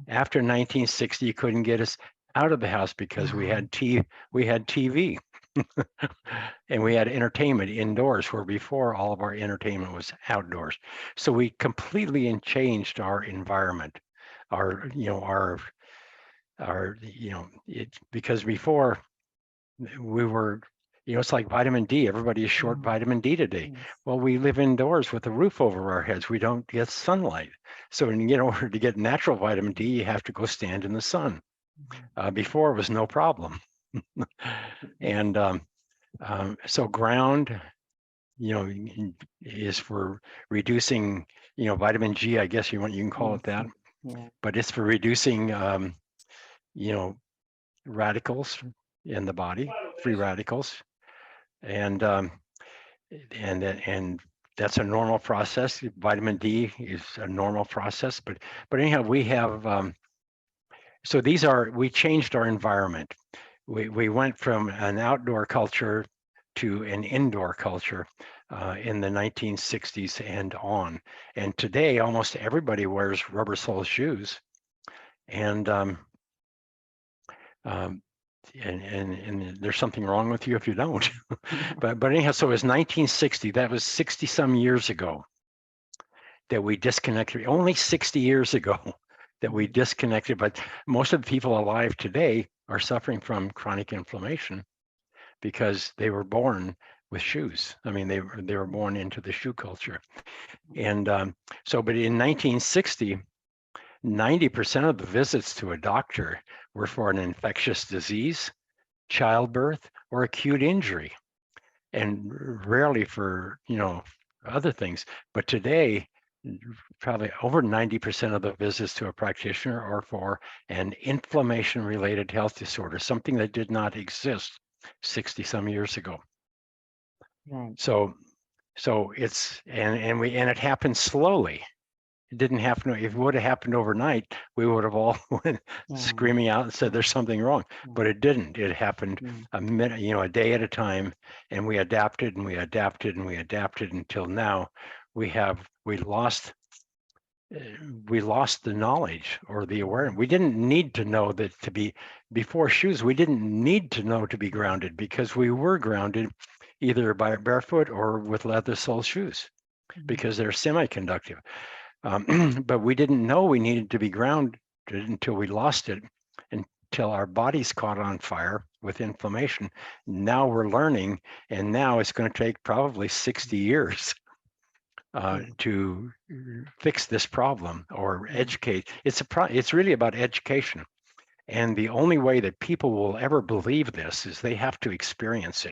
After 1960, you couldn't get us out of the house because we had TV and we had entertainment indoors, where before all of our entertainment was outdoors. So we completely changed our environment, our, because before we were, it's like vitamin D. Everybody is short vitamin D today. Yes. Well, we live indoors with a roof over our heads. We don't get sunlight. So in order to get natural vitamin D, you have to go stand in the sun. Before it was no problem. And so ground, is for reducing, vitamin G, I guess you can call it that, Yeah. but it's for reducing, you know, radicals in the body, free radicals. And and that's a normal process. Vitamin D is a normal process, but anyhow, we have, so we changed our environment. We went from an outdoor culture to an indoor culture in the 1960s and on. And today, almost everybody wears rubber sole shoes. And um, and there's something wrong with you if you don't. but anyhow, so it was 1960. That was 60 some years ago that we disconnected. Only 60 years ago that we disconnected. But most of the people alive today are suffering from chronic inflammation because they were born with shoes. I mean, they were born into the shoe culture. And but in 1960, 90% of the visits to a doctor were for an infectious disease, childbirth, or acute injury, and rarely for, other things. But today, probably over 90% of the visits to a practitioner are for an inflammation-related health disorder, something that did not exist 60 some years ago. Right. So it's, and it happened slowly. It didn't happen. If it would have happened overnight, we would have all went screaming out and said there's something wrong. But it didn't. It happened a minute, a day at a time, and we adapted and we adapted and we adapted until now. We lost the knowledge or the awareness. We didn't need to know that to be, before shoes, we didn't need to know to be grounded, because we were grounded either by barefoot or with leather sole shoes, because they're semi-conductive. But we didn't know we needed to be grounded until we lost it, until our bodies caught on fire with inflammation. Now we're learning, and now it's going to take probably 60 years to fix this problem or educate. It's really about education. And the only way that people will ever believe this is they have to experience it.